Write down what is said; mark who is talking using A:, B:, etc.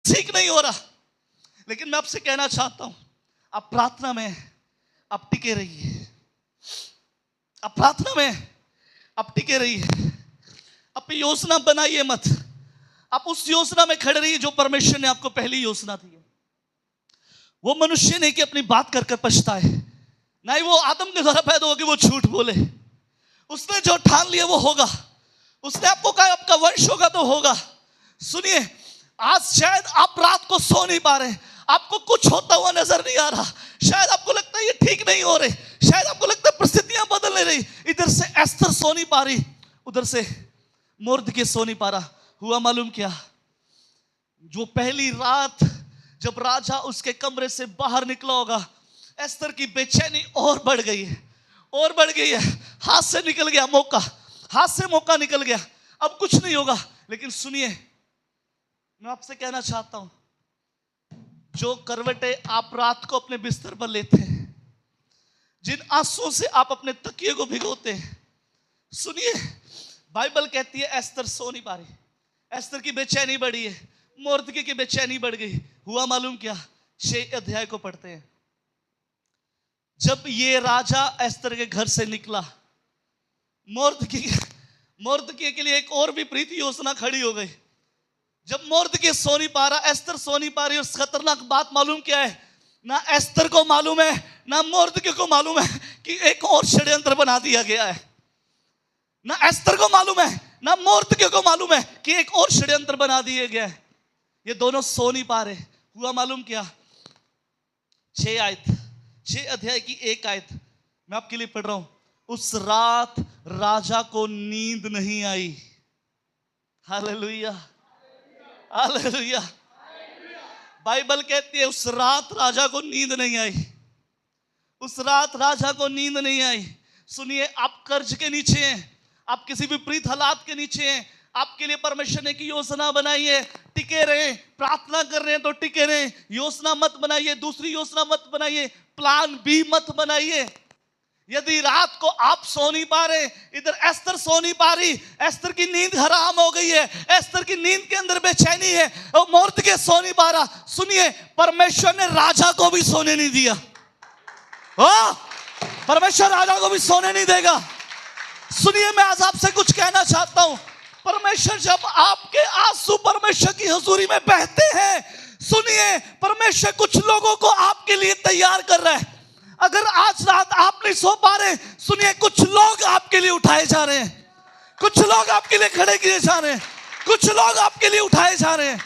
A: ठीक नहीं हो रहा, लेकिन मैं आपसे कहना चाहता हूं, आप प्रार्थना में आप टिके रहिए, आप प्रार्थना में आप टिके रहिए, अपनी योजना बनाइए मत, आप उस योजना में खड़े रहिए जो परमेश्वर ने आपको पहली योजना दी है। वो मनुष्य नहीं कि अपनी बात कर कर पछताए, ना ही वो आदम के द्वारा पैदा हो कि वो झूठ बोले। उसने जो ठान लिया वो होगा, उसने आपको कहा आपका वंश होगा तो होगा। सुनिए, आज शायद आप रात को सो नहीं पा रहे, आपको कुछ होता हुआ नजर नहीं आ रहा, शायद आपको लगता है ये ठीक नहीं हो रहे, शायद आपको लगता है परिस्थितियां बदल नहीं रही। इधर से एस्थर सो नहीं पा रही, उधर से मुर्दकी सो नहीं पा रहा। हुआ मालूम क्या? जो पहली रात जब राजा उसके कमरे से बाहर निकला होगा, एस्थर की बेचैनी और बढ़ गई है, और बढ़ गई है। हाथ से निकल गया मौका, हाथ से मौका निकल गया, अब कुछ नहीं होगा। लेकिन सुनिए, मैं आपसे कहना चाहता हूं, जो करवटे आप रात को अपने बिस्तर पर लेते हैं, जिन आंसुओं से आप अपने तकिए को भिगोते हैं, सुनिए, बाइबल कहती है एस्थर सो नहीं पा रही, एस्थर की बेचैनी बढ़ी है, मुर्दकी की बेचैनी बढ़ गई। हुआ मालूम क्या? 6 अध्याय को पढ़ते हैं। जब ये राजा एस्थर के घर से निकला, मुर्दकी के लिए एक और भी प्रीति योजना खड़ी हो गई। जब मुर्दकी सो नहीं पा रहा, एस्थर सो नहीं पा रही, और खतरनाक बात मालूम क्या है? ना एस्थर को मालूम है, ना मुर्दकी को मालूम है कि एक और षड्यंत्र बना दिया गया है। ना एस्थर को मालूम है, ना मुर्दकी को मालूम है कि एक और षड्यंत्र बना दिया गया है। ये दोनों सो नहीं पा रहे। हुआ मालूम क्या? 6 अध्याय की 1 आयत मैं आपके लिए पढ़ रहा हूं। उस रात राजा को नींद नहीं आई। Hallelujah, hallelujah. बाइबल कहती है उस रात राजा को नींद नहीं आई, उस रात राजा को नींद नहीं आई। सुनिए, आप कर्ज के नीचे हैं, आप किसी विपरीत हालात के नीचे हैं, आपके लिए परमेश्वर ने की योजना बनाई है, टिके रहे। प्रार्थना कर रहे हैं तो टिके रहे, योजना मत बनाइए, दूसरी योजना मत बनाइए, प्लान बी मत बनाइए। यदि रात को आप सो नहीं पा रहे, इधर एस्थर सो नहीं पा रही, एस्थर की नींद हराम हो गई है, एस्थर की नींद के अंदर बेचैनी है, और मुर्दकी सो नहीं पा रहा। सुनिए, परमेश्वर ने राजा को भी सोने नहीं दिया। परमेश्वर राजा को भी सोने नहीं देगा। सुनिए, मैं आज आपसे कुछ कहना चाहता हूं। परमेश्वर, जब आपके आंसू परमेश्वर की हुजूरी में बहते हैं, सुनिए, परमेश्वर कुछ लोगों को आपके लिए तैयार कर रहा है। अगर आज रात आप नहीं सो पा रहे, सुनिए, कुछ लोग आपके लिए उठाए जा रहे हैं, कुछ लोग आपके लिए खड़े किए जा रहे हैं, कुछ लोग आपके लिए उठाए जा रहे हैं।